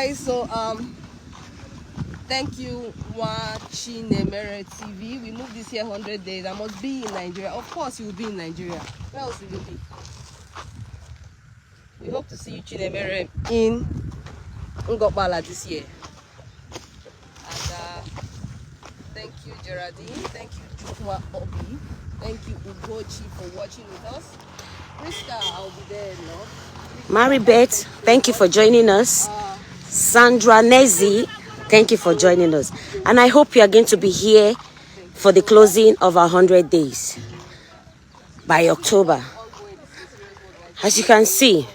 guys, so thank you watching Emere TV. We moved this here 100 days. I must be in Nigeria. Of course you will be in Nigeria. Where else will you be? We hope to see you Chinemere in Ngokbala this year. And thank you Geraldine, thank you Chukwa Obi, thank you Ugochi for watching with us. Priska, I'll be there, no? Maribeth, thank you for joining us. Sandra Nezi, thank you for joining us. And I hope you are going to be here for the closing of our 100 days by October. As you can see,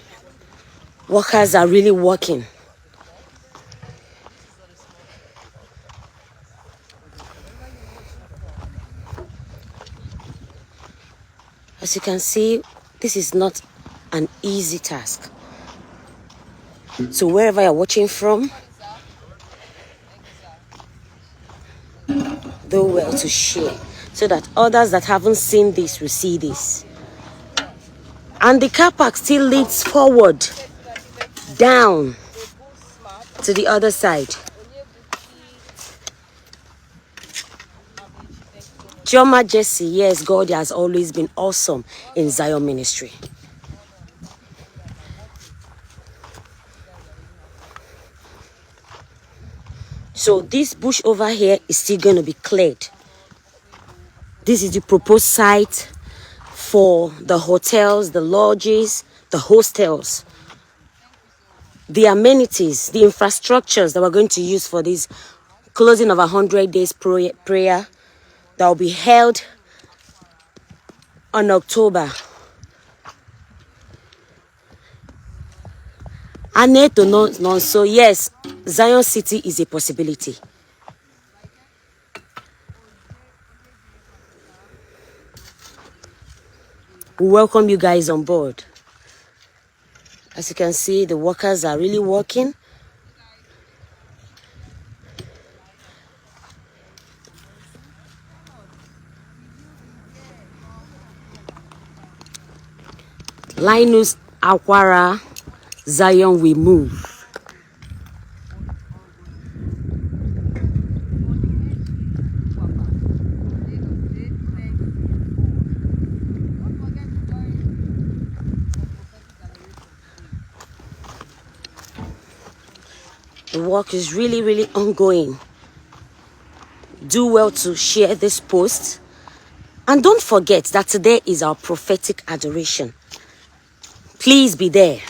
workers are really working. As you can see, this is not an easy task. So wherever you're watching from, do well to share so that others that haven't seen this will see this. And the car park still leads forward, down to the other side. Joma Jesse, yes, God has always been awesome in Zion ministry. So this bush over here is still going to be cleared. This is the proposed site for the hotels, the lodges, the hostels, the amenities, the infrastructures that we're going to use for this closing of 100 days prayer that will be held on October. So yes, Zion City is a possibility. We welcome you guys on board. As you can see, the workers are really working. Linus Akwara, Zion we move. The work is really ongoing. Do well to share this post. And don't forget that today is our prophetic adoration. Please be there.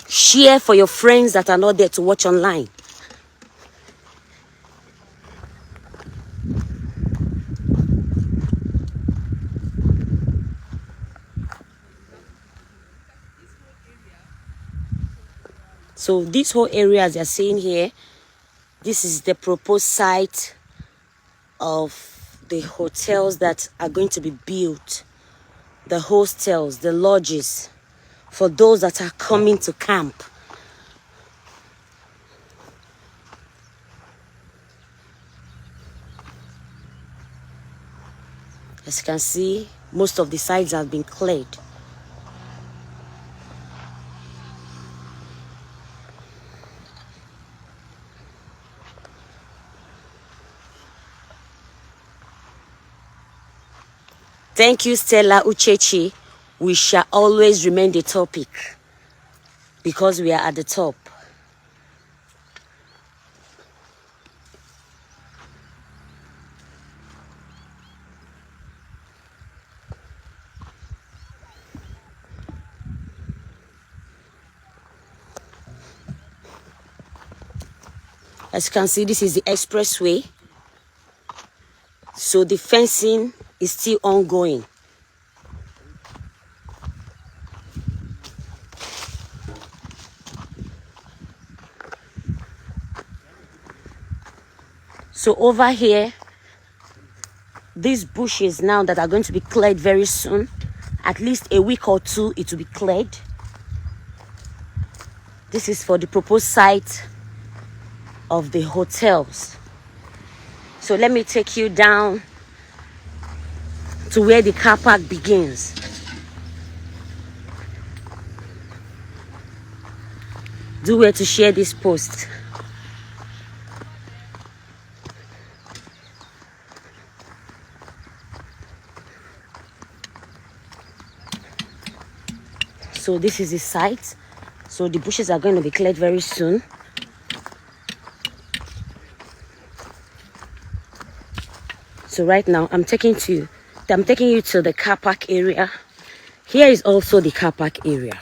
Share for your friends that are not there to watch online. So this whole area, as you're seeing here, this is the proposed site of the hotels that are going to be built, the hostels, the lodges, for those that are coming to camp. As you can see, most of the sites have been cleared. Thank you, Stella Uchechi. We shall always remain the topic because we are at the top. As you can see, this is the expressway. So the fencing is still ongoing. So over here, these bushes now that are going to be cleared very soon, at least a week or two, it will be cleared. This is for the proposed site of the hotels. So let me take you down to where the car park begins. Do well to share this post. So this is the site. So the bushes are going to be cleared very soon. So right now I'm taking you to the car park area. Here is also the car park area.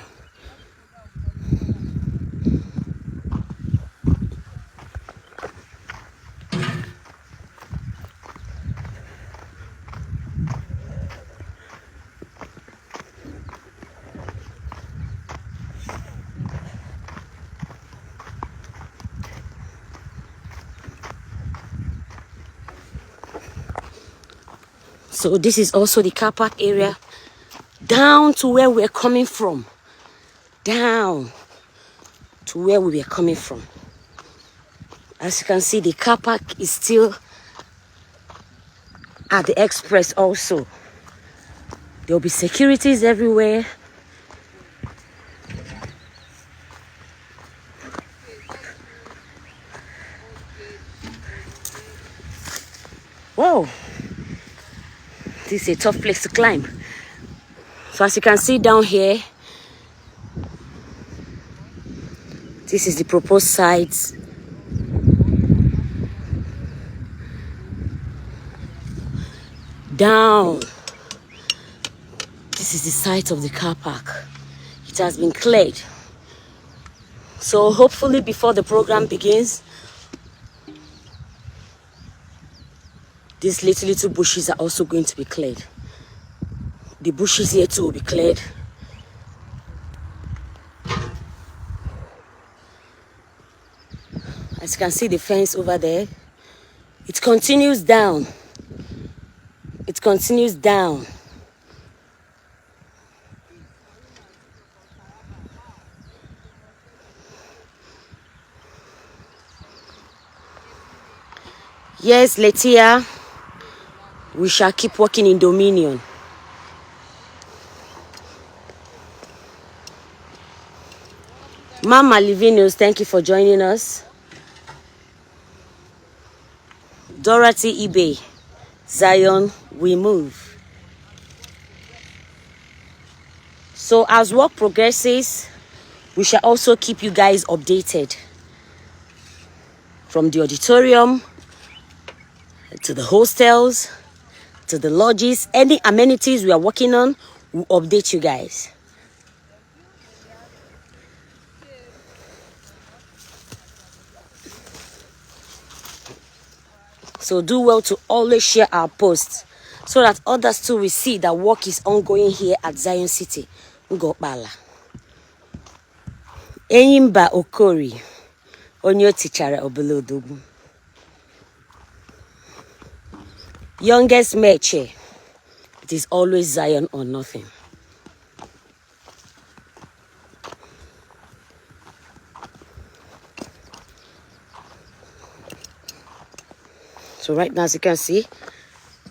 So this is also the car park area, down to where we're coming from. Down to where we were coming from. As you can see, the car park is still at the express also. There'll be securities everywhere. Whoa! This is a tough place to climb. So as you can see down here, this is the proposed site. Down. This is the site of the car park. It has been cleared. So hopefully before the program begins, these little bushes are also going to be cleared. The bushes here too will be cleared. As you can see the fence over there, it continues down. It continues down. Yes, Letia, we shall keep working in dominion. Mama Livinus, thank you for joining us. Dorothy Ibe, Zion, we move. So as work progresses, we shall also keep you guys updated. From the auditorium, to the hostels, to the lodges, any amenities we are working on, we'll update you guys. So do well to always share our posts so that others too will see that work is ongoing here at Zion City. Ngokbala. Enyimba Okori. Onyo Tichara Obelodogu. Youngest Meche. It is always Zion or nothing. So right now, as you can see,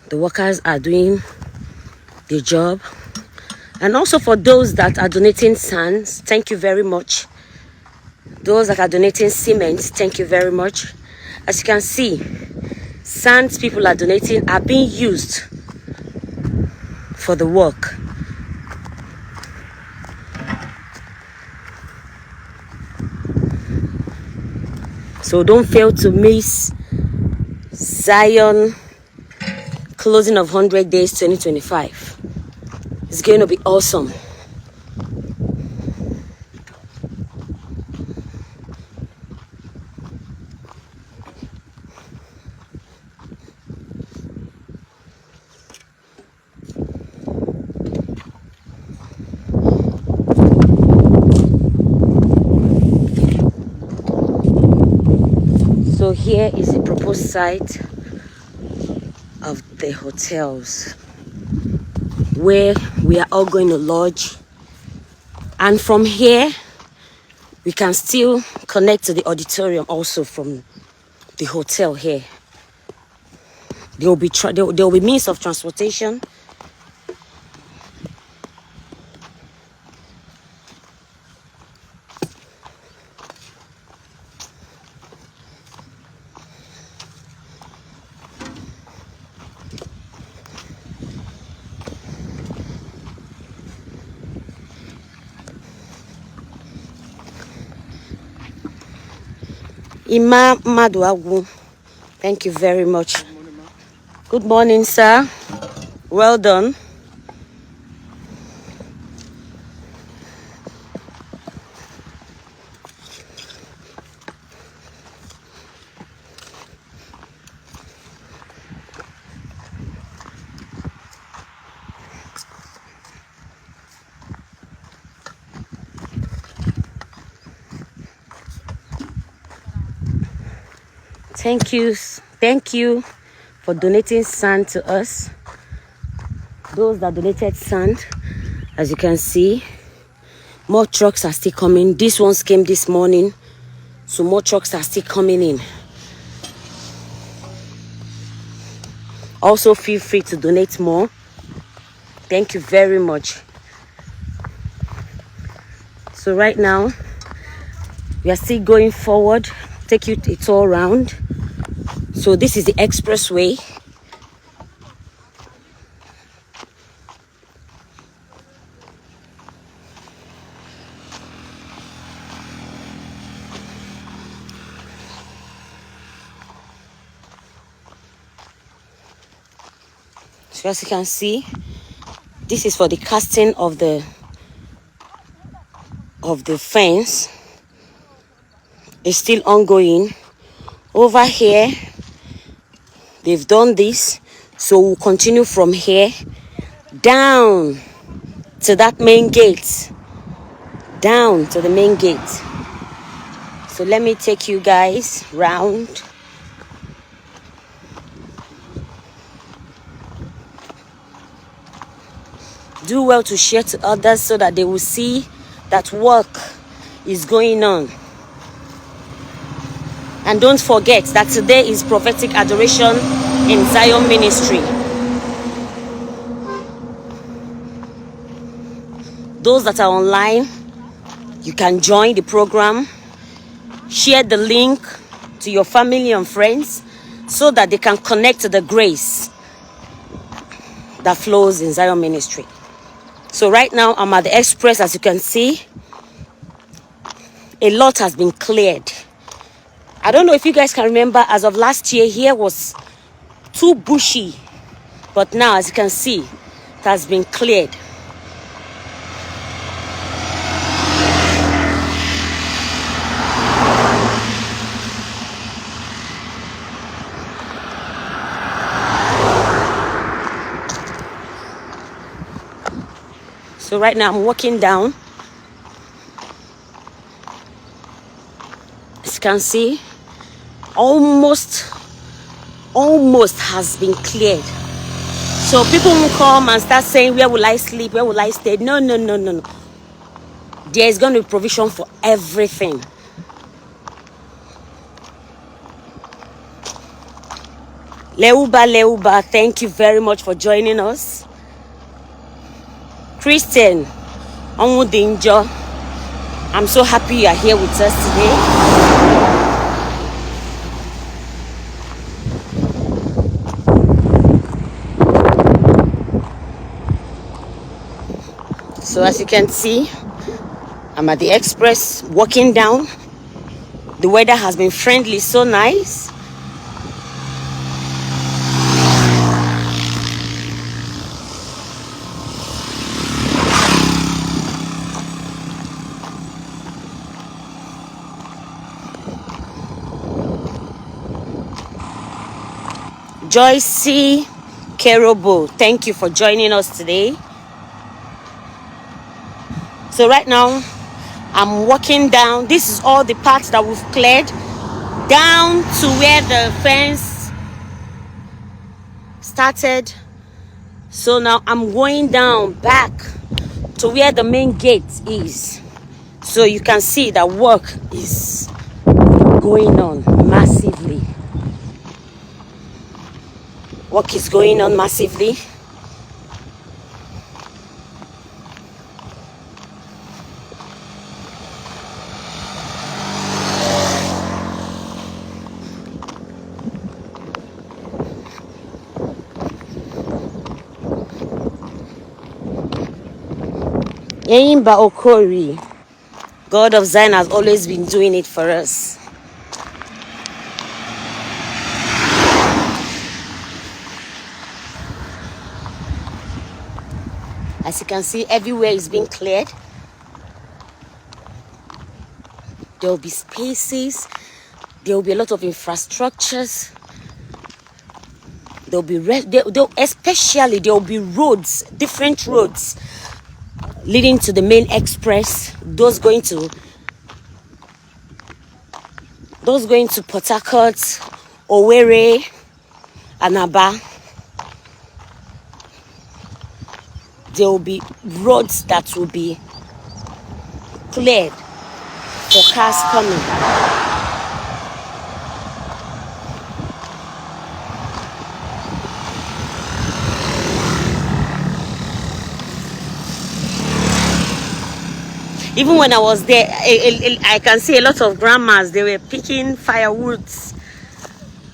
the workers are doing the job. And also for those that are donating sands, thank you very much. Those that are donating cement, thank you very much. As you can see, sands people are donating are being used for the work. So don't fail to miss Zion closing of 100 days 2025. It's going to be awesome. So here is the proposed site of the hotels where we are all going to lodge, and from here we can still connect to the auditorium also from the hotel here. There will be means of transportation. Ima Maduagu. Thank you very much. Good morning, sir. Well done. Thank you for donating sand to us. Those that donated sand, as you can see, more trucks are still coming. These ones came this morning, so more trucks are still coming in. Also, feel free to donate more. Thank you very much. So right now, we are still going forward. Take you a tour around. So this is the expressway. So as you can see, this is for the casting of the fence. It's still ongoing. Over here, they've done this, so we'll continue from here down to that main gate. Down to the main gate. So let me take you guys round. Do well to share to others so that they will see that work is going on. And don't forget that today is prophetic adoration in Zion Ministry. Those that are online, you can join the program. Share the link to your family and friends so that they can connect to the grace that flows in Zion Ministry. So right now I'm at the express. As you can see, a lot has been cleared. I don't know if you guys can remember, as of last year, here was too bushy. But now, as you can see, it has been cleared. So right now, I'm walking down. As you can see, almost has been cleared. So people will come and start saying, where will I sleep? Where will I stay? No. There is going to be provision for everything. Leuba, thank you very much for joining us. Christian Onwudinjo, I'm so happy you are here with us today. So as you can see, I'm at the express walking down. The weather has been friendly, so nice. Joyce Kerobo, thank you for joining us today. So right now, I'm walking down. This is all the parts that we've cleared down to where the fence started. So now I'm going down back to where the main gate is. So you can see that work is going on massively. Work is going on massively. Eimba Okori, God of Zion, has always been doing it for us. As you can see, everywhere is being cleared. There will be spaces. There will be a lot of infrastructures. There will be especially there will be roads, different roads leading to the main express. Those going to Port Harcourt, Owerri, and Aba. There will be roads that will be cleared for cars coming. Even when I was there, I can see a lot of grandmas. They were picking firewoods.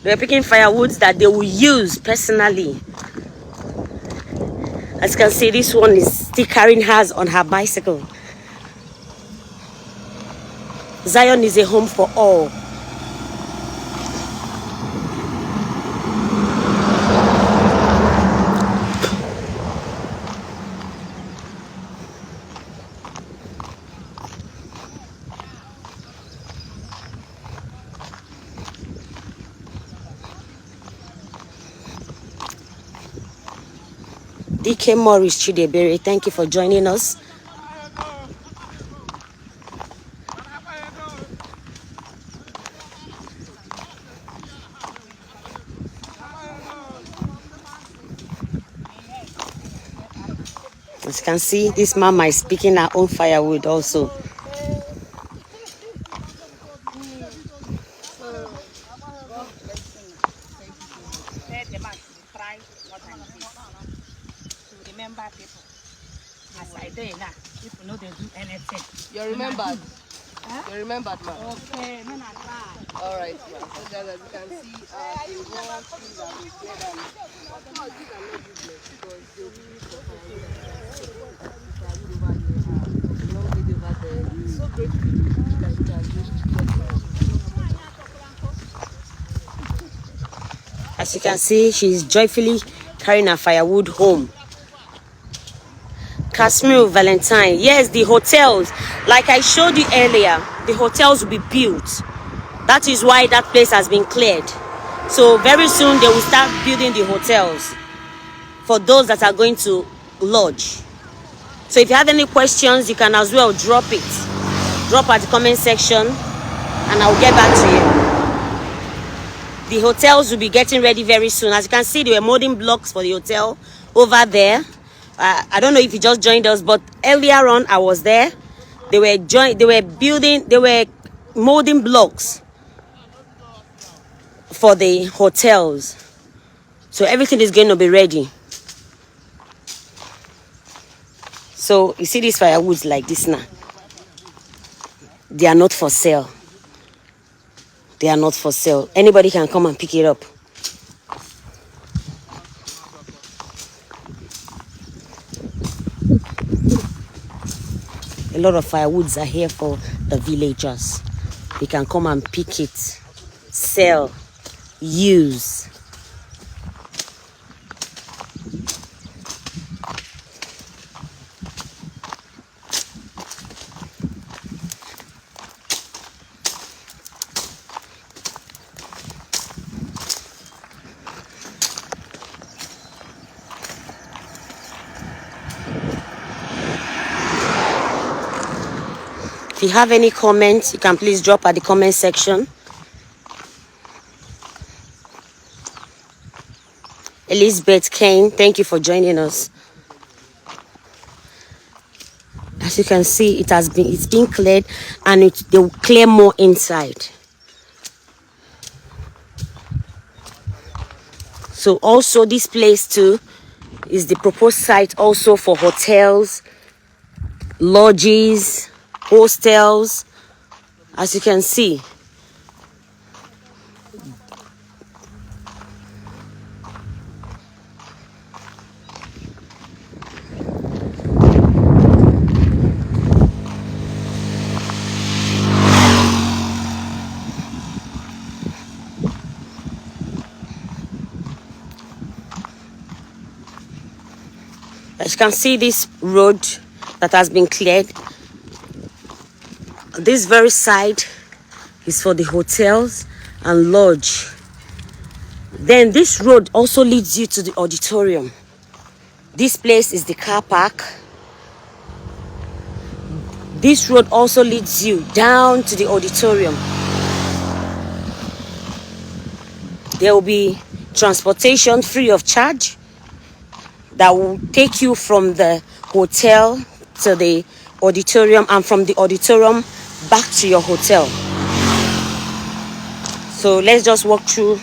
They were picking firewoods that they will use personally. As you can see, this one is still carrying hers on her bicycle. Zion is a home for all. DK Morris Chidebere, thank you for joining us. As you can see, this mama is picking her own firewood also. You're remembered. You're remembered, ma'am. Okay, all right, ma'am. So guys, as you can see, the raw trees are prepared, and of course these are not useless because they'll be used for firewood over here. Long way over there. It's so great that you can just As you can see, she's joyfully carrying her firewood home. Kashmir Valentine. Yes, the hotels, like I showed you earlier, the hotels will be built. That is why that place has been cleared. So very soon they will start building the hotels for those that are going to lodge. So if you have any questions, you can as well drop it. Drop at the comment section and I'll get back to you. The hotels will be getting ready very soon. As you can see, there were molding blocks for the hotel over there. I don't know if you just joined us, but earlier on I was there. They were molding blocks for the hotels. So everything is going to be ready. So you see these firewoods like this now. They are not for sale. They are not for sale. Anybody can come and pick it up. A lot of firewoods are here for the villagers. They can come and pick it, sell, use. If you have any comments, you can please drop at the comment section. Elizabeth Kane, thank you for joining us. As you can see, it's been cleared, and they will clear more inside. So also this place too is the proposed site also for hotels, lodges, hostels. As you can see, As you can see, this road that has been cleared. This very side is for the hotels and lodge. Then this road also leads you to the auditorium. This place is the car park. This road also leads you down to the auditorium. There will be transportation free of charge that will take you from the hotel to the auditorium and from the auditorium back to your hotel. So let's just walk through.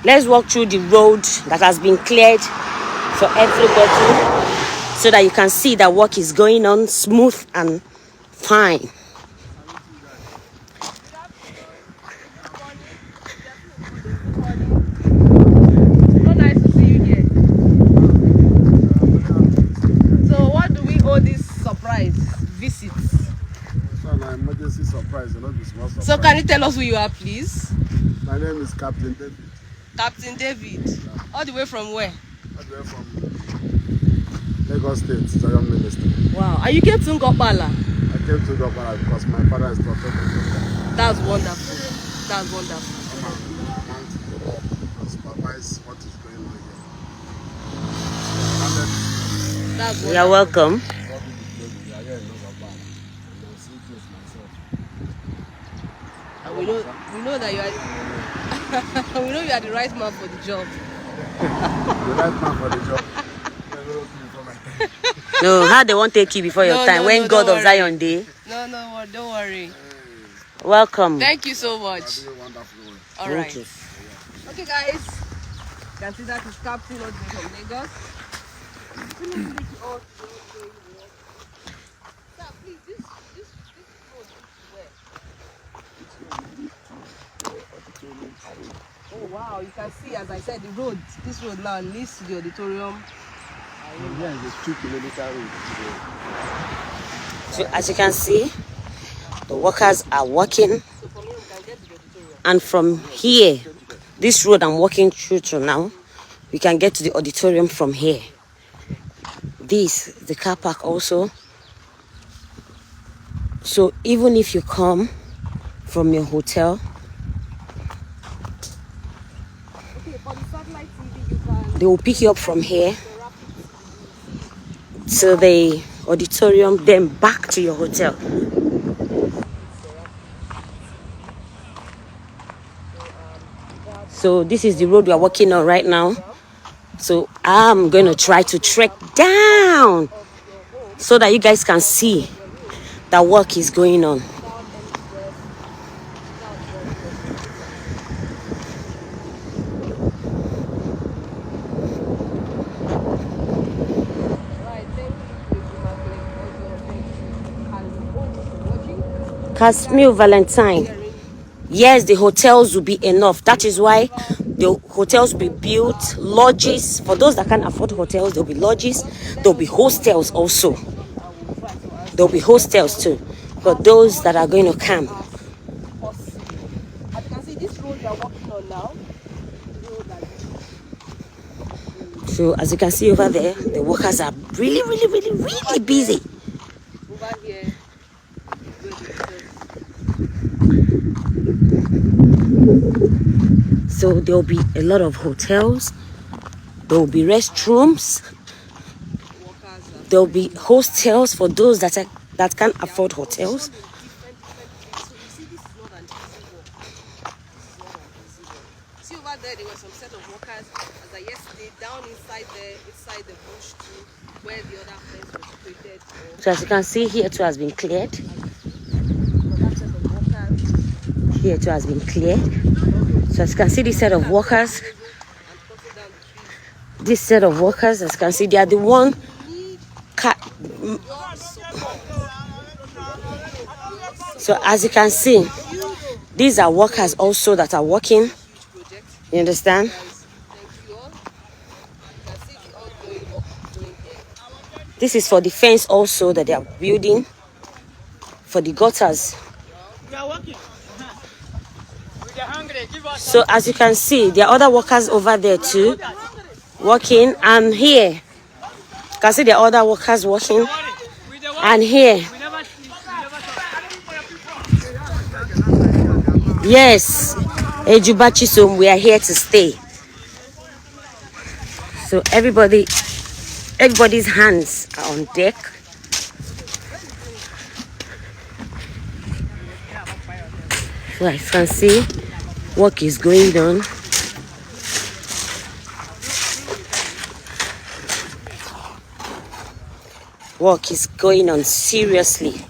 Let's walk through the road that has been cleared for everybody so that you can see that work is going on smooth and fine. So nice to see you here. So what do we owe this surprise visit? An emergency surprise, not this small surprise. So can you tell us who you are, please? My name is Captain David. Captain David. Yeah. All the way from where? All the way from Lagos State, Zion Ministry. Wow. And you came to Ngopala? I came to Ngopala because my father is prophet. That's wonderful. That's wonderful. To supervise what is going on here. That's wonderful. You're welcome. We know that you are we know you are the right man for the job. The right man for the job. No, how they won't take you before your time when God of Zion Day. No, don't worry. Welcome. Thank you so much. All right. you. Okay, guys. You can see that is Captain all the way from Lagos. Sir, please, this road is where? Oh wow, you can see, as I said, this road now leads to the auditorium. Yeah, it's a 2-kilometer road. So as you can see, the workers are working, So from here we can get to the auditorium. and from here, this road I'm walking through to now, we can get to the auditorium from here. This, the car park also. So even if you come from your hotel, Okay, for the satellite TV, you can they will pick you up from here to the auditorium, then back to your hotel. So this is the road we are walking on right now. So I'm going to try to trek down so that you guys can see that work is going on. Casmille Valentine. Yes, the hotels will be enough. That is why the hotels will be built. Lodges, for those that can't afford hotels, there'll be lodges. There'll be hostels also. There'll be hostels too for those that are going to camp. As you can see, this road we are walking on now. So as you can see over there, the workers are really busy. Over here. So there'll be a lot of hotels. There'll be restrooms. There'll be hostels for those that can't afford hotels. See over there, there were some set of workers as I yesterday down inside the bush too, where the other friends were situated. So as you can see, here too has been cleared. That set of workers. Here too has been cleared. So as you can see, this set of workers, as you can see, they are the one. So as you can see, these are workers also that are working. You understand? This is for the fence also that they are building for the gutters. So as you can see, there are other workers over there too working, and here can see the other workers working. And here, yes, Ejubachi, so we are here to stay. So everybody's hands are on deck. So I can see work is going on. Work is going on seriously.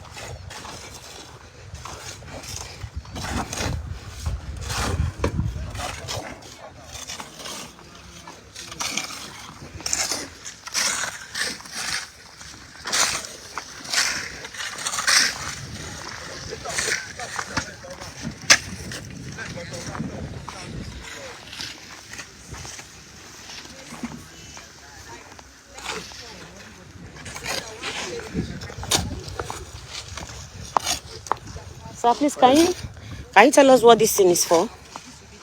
So please, can you tell us what this thing is for?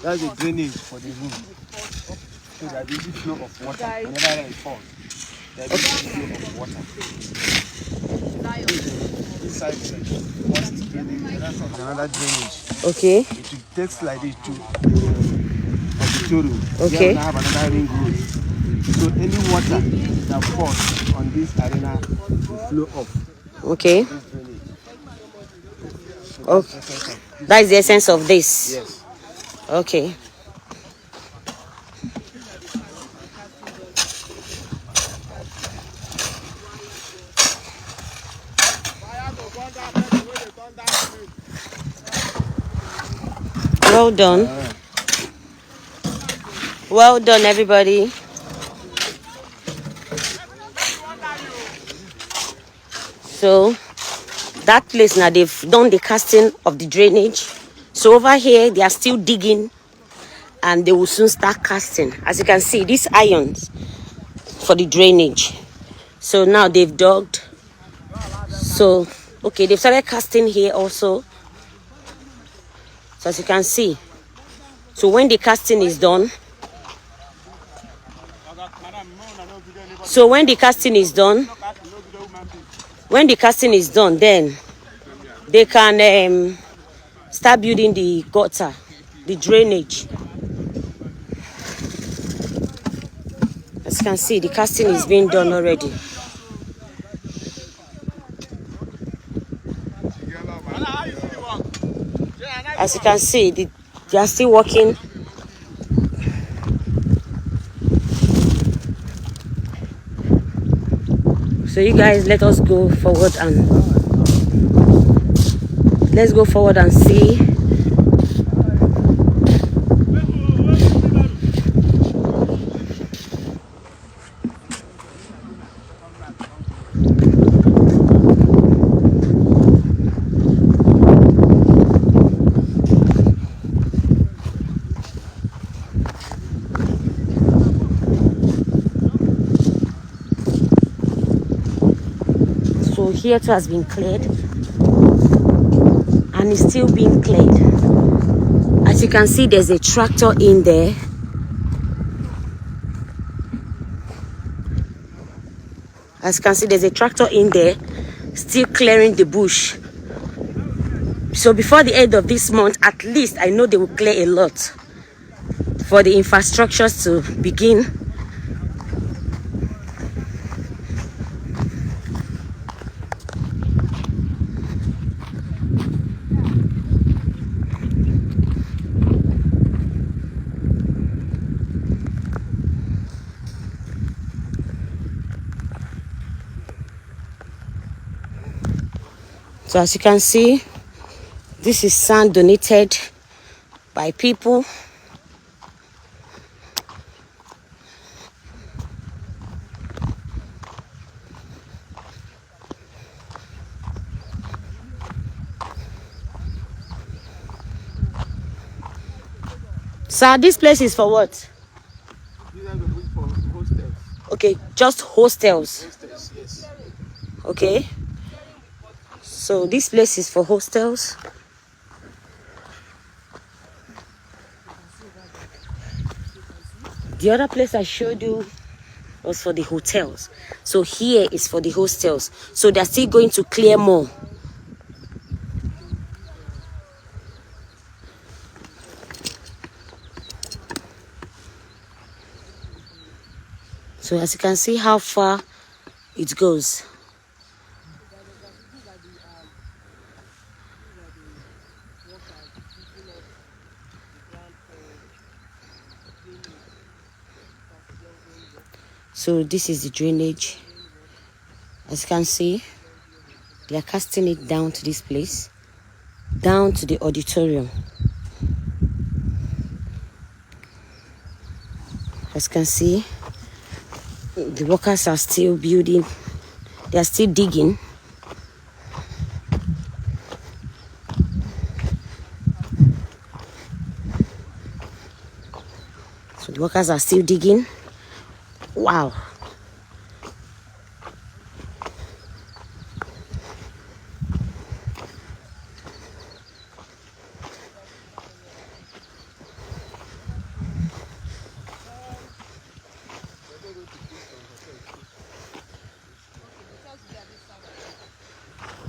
That's a drainage for the room. So that there's a flow of water whenever it falls. There's a flow of water. This side is first drainage, the other side is another drainage. Okay. It will take like this to auditorium. Okay. Here we have another ring road. So any water that falls on this arena will flow off. Okay. This drainage. Okay. That is the essence of this. Yes. Okay. Well done. Well done, everybody. So that place now, they've done the casting of the drainage. So over here they are still digging and they will soon start casting. As you can see, these irons for the drainage. So now they've dug. So okay, they've started casting here also. So as you can see, so when the casting is done, then they can start building the gutter, the drainage. As you can see, the casting is being done already. As you can see, they are still working. So you guys, let us go forward and let's go forward and see. So here too has been cleared and it's still being cleared. As you can see, there's a tractor in there. As you can see, there's a tractor in there still clearing the bush. So before the end of this month, at least I know they will clear a lot for the infrastructures to begin. So as you can see, this is sand donated by people. Sir, this place is for what? These are the for hostels. Okay, just hostels. Hostels, yes. Okay. So this place is for hostels. The other place I showed you was for the hotels. So here is for the hostels. So they're still going to clear more. So as you can see how far it goes. So this is the drainage. As you can see, they are casting it down to this place, down to the auditorium. As you can see, the workers are still building. They are still digging. So the workers are still digging. Wow.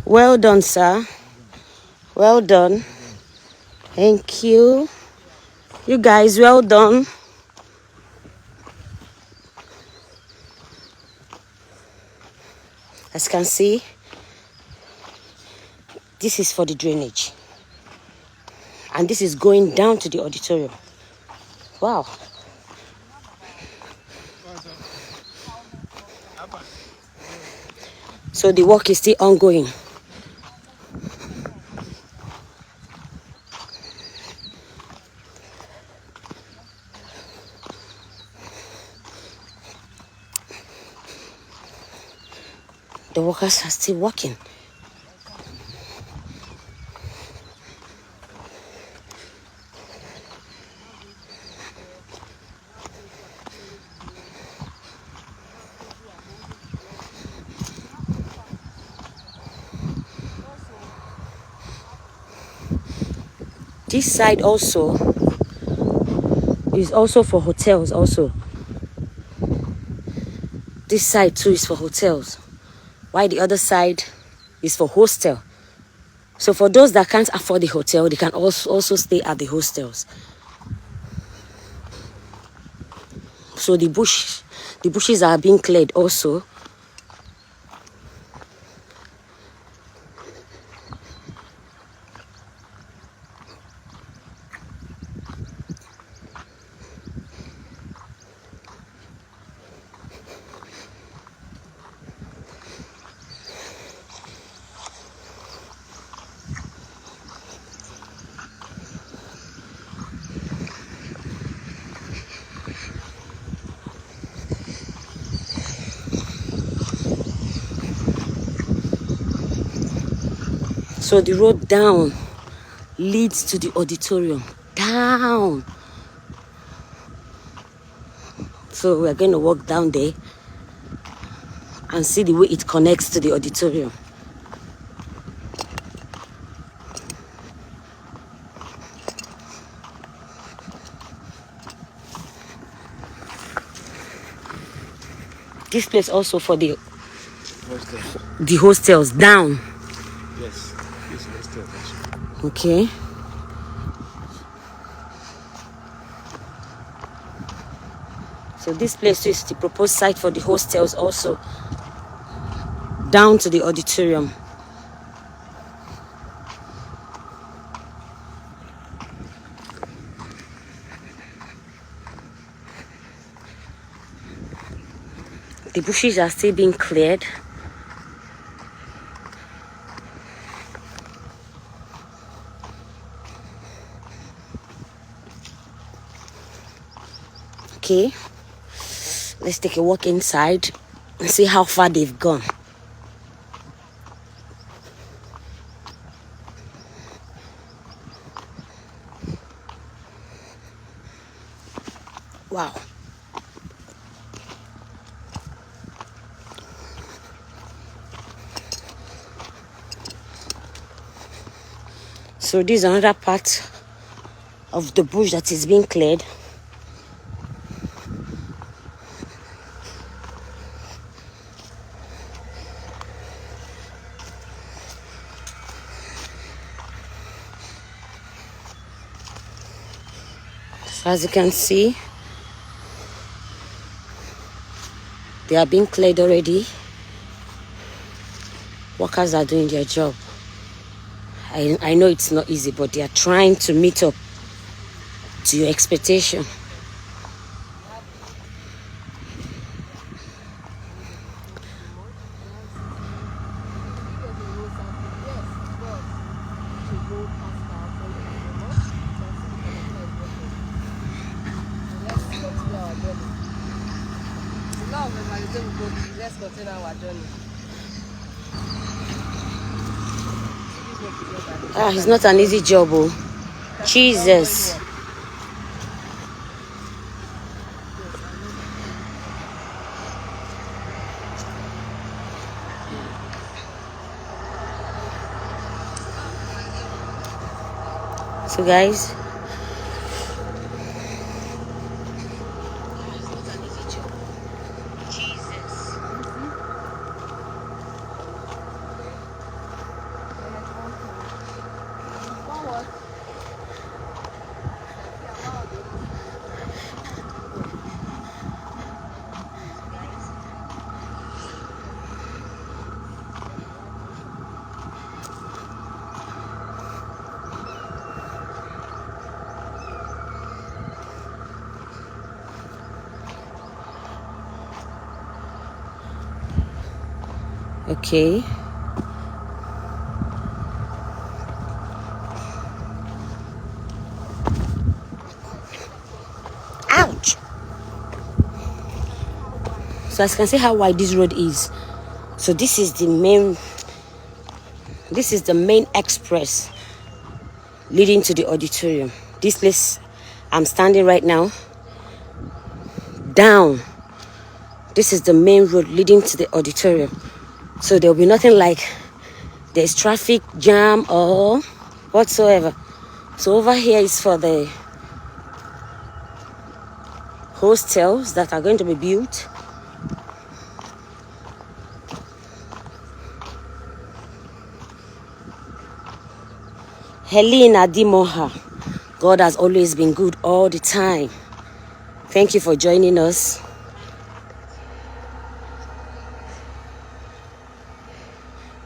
Well done, sir. Well done. Thank you. You guys, well done. As you can see, this is for the drainage. And this is going down to the auditorium. Wow. So the work is still ongoing. The workers are still working. This side also is also for hotels also. This side too is for hotels, while the other side is for hostel. So for those that can't afford the hotel, they can also stay at the hostels. So the bushes are being cleared also. So the road down leads to the auditorium. Down. So we're going to walk down there and see the way it connects to the auditorium. This place also for the hostels down. Yes, this hostel also. Okay. So this place is the proposed site for the hostels also, down to the auditorium. The bushes are still being cleared. Okay, let's take a walk inside and see how far they've gone. Wow. So this is another part of the bush that is being cleared. As you can see, they are being cleared already. Workers are doing their job. I know it's not easy, but they are trying to meet up to your expectation. Let's continue our journey. It's not an easy job, oh. Jesus. So guys, okay. Ouch. So as you can see how wide this road is. So this is the main express leading to the auditorium. This place I'm standing right now, down, this is the main road leading to the auditorium. So there will be nothing like there's traffic jam or whatsoever. So over here is for the hostels that are going to be built. Helena Dimoha, God has always been good all the time. Thank you for joining us.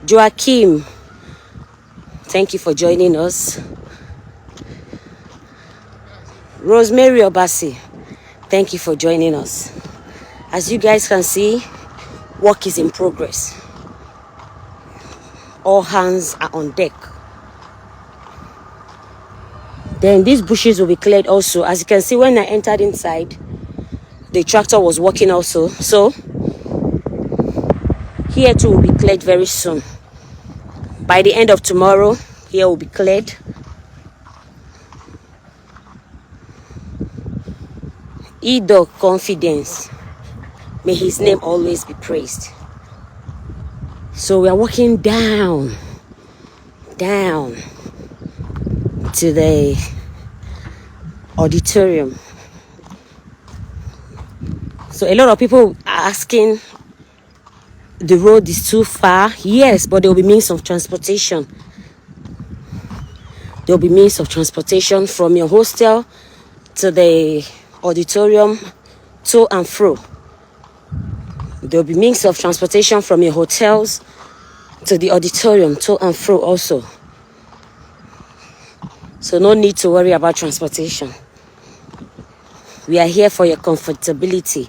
Joachim, thank you for joining us. Rosemary Obasi, thank you for joining us. As you guys can see, work is in progress. All hands are on deck. Then these bushes will be cleared also. As you can see, when I entered inside, the tractor was working also. So here too will be cleared very soon. By the end of tomorrow, here will be cleared. Ido confidence. May his name always be praised. So we are walking down to the auditorium. So a lot of people are asking, the road is too far. Yes, but there will be means of transportation. There will be means of transportation from your hostel to the auditorium, to and fro. There will be means of transportation from your hotels to the auditorium, to and fro also. So no need to worry about transportation. We are here for your comfortability.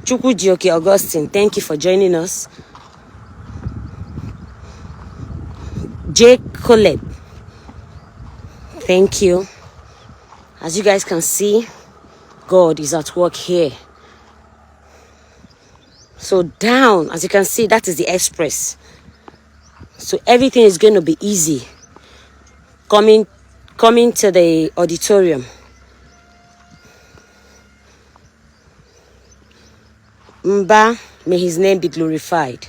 Chukwu Augustine, thank you for joining us. J. Coleb, thank you. As you guys can see, God is at work here. So down, as you can see, that is the express. So everything is going to be easy. Coming to the auditorium. Mba, may his name be glorified.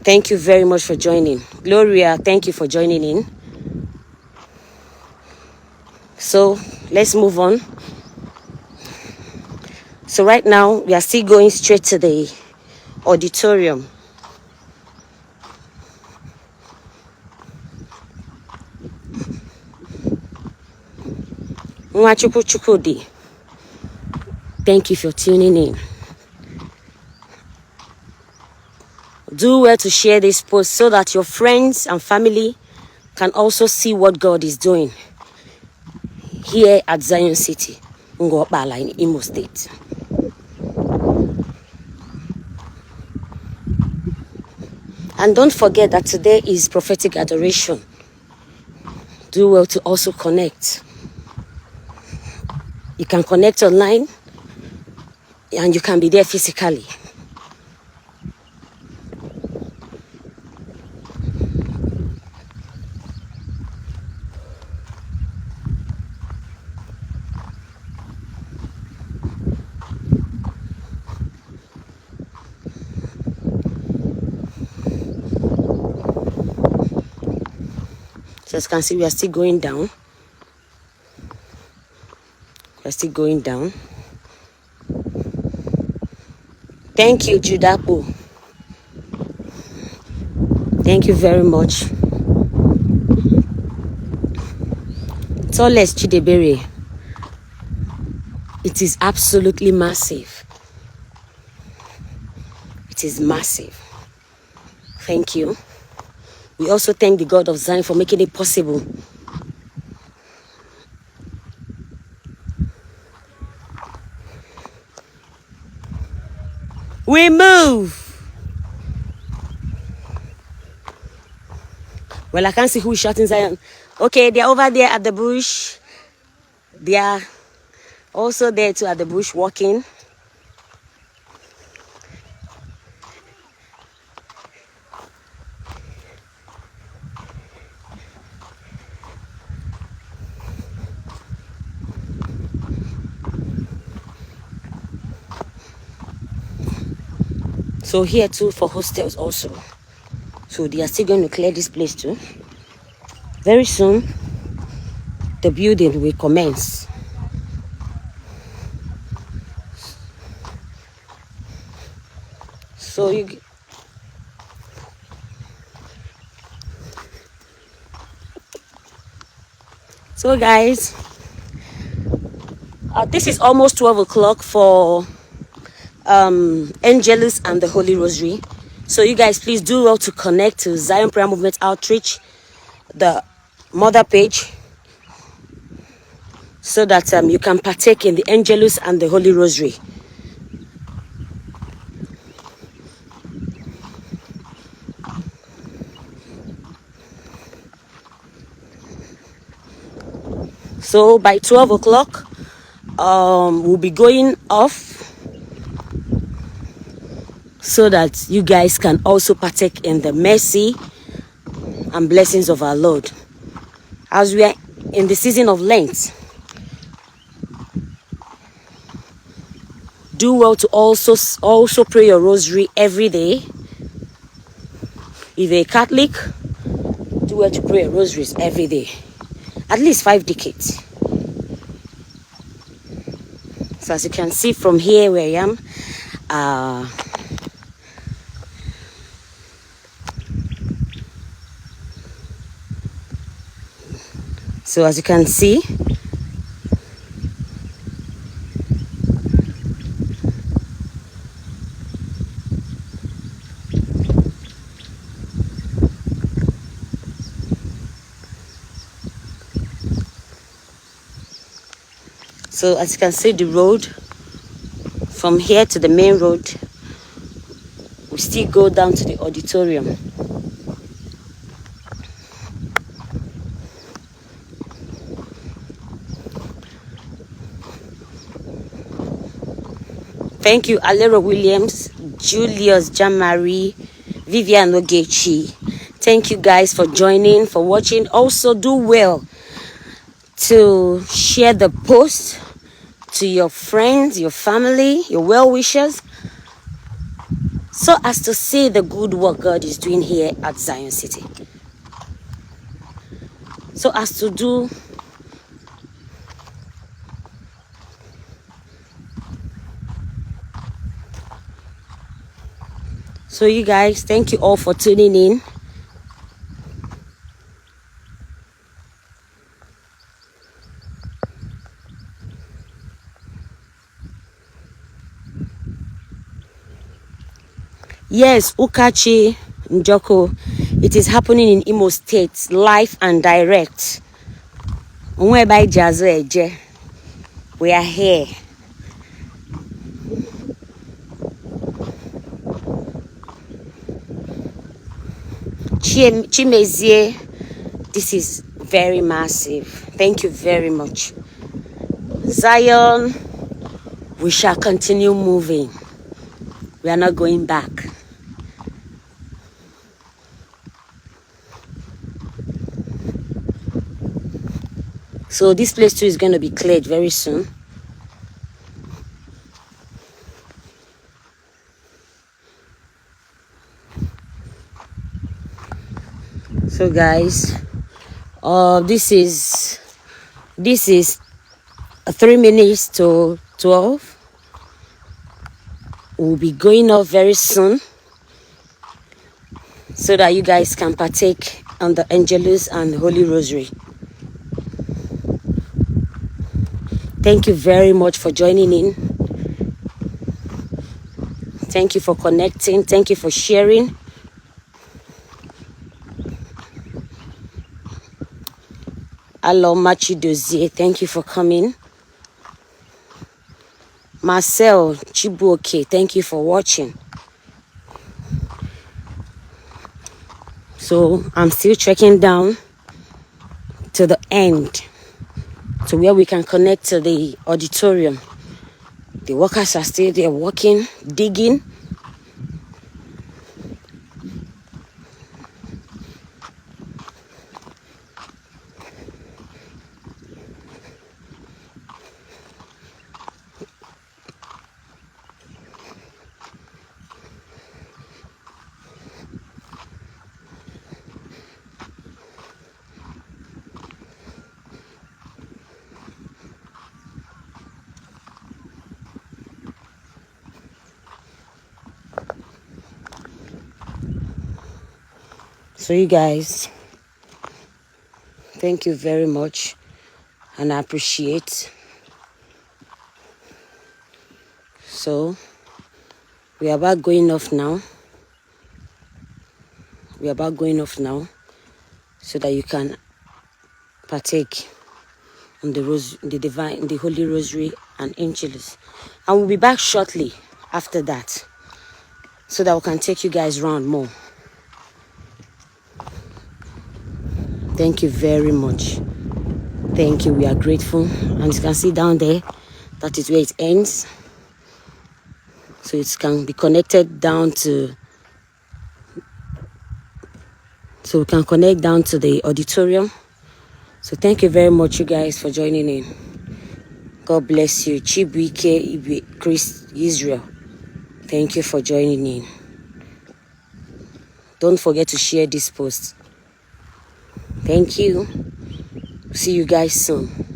Thank you very much for joining. Gloria, thank you for joining in. So let's move on. So right now we are still going straight to the auditorium. Nwachukwu Chukwudi. Thank you for tuning in. Do well to share this post so that your friends and family can also see what God is doing here at Zion City, Ngopala in Imo State. And don't forget that today is prophetic adoration. Do well to also connect. You can connect online and you can be there physically. So as you can see, we are still going down. We are still going down. Thank you, Judapo. Thank you very much. Tallest Chidebere. It is absolutely massive. It is massive. Thank you. We also thank the God of Zion for making it possible. We move. Well, I can't see who is shouting Zion. Okay, they're over there at the bush. They are also there too at the bush walking. So here too for hostels also. So they are still going to clear this place too. Very soon, the building will commence. So guys, this is almost 12 o'clock for Angelus and the Holy Rosary. So you guys please do well to connect to Zion Prayer Movement Outreach, the mother page, so that you can partake in the Angelus and the Holy Rosary. So by 12 o'clock, we'll be going off so that you guys can also partake in the mercy and blessings of our Lord. As we are in the season of Lent, do well to also pray your rosary every day. If you're a Catholic, do well to pray your rosaries every day. At least 5 decades. So as you can see from here where I am, so as you can see, the road from here to the main road, we still go down to the auditorium. Thank you, Alero Williams, Julius Jamari, Vivian Ogechi. Thank you guys for joining, for watching. Also do well to share the post to your friends, your family, your well-wishers, so as to see the good work God is doing here at Zion City. So as to do so you guys, thank you all for tuning in. Yes, Ukachi Njoko. It is happening in Imo State, live and direct. Whereby Jazo Eje. We are here. Chimezie, this is very massive. Thank you very much. Zion, we shall continue moving. We are not going back. So this place too is going to be cleared very soon. So guys, this is 3 minutes to 12. We'll be going off very soon so that you guys can partake on the Angelus and Holy Rosary. Thank you very much for joining in. Thank you for connecting. Thank you for sharing. Hello, Machi Dozie. Thank you for coming. Marcel Chibuoke, thank you for watching. So I'm still trekking down to the end, to where we can connect to the auditorium. The workers are still there working, digging. So you guys, thank you very much, and I appreciate. So we are about going off now. We are about going off now, so that you can partake on the Holy Rosary and Angelus. And we'll be back shortly after that, so that we can take you guys around more. Thank you very much. Thank you. We are grateful. And you can see down there, that is where it ends. So it can be connected down to, so we can connect down to the auditorium. So thank you very much, you guys, for joining in. God bless you. Chibuike Ibe Chris Israel. Thank you for joining in. Don't forget to share this post. Thank you. See you guys soon.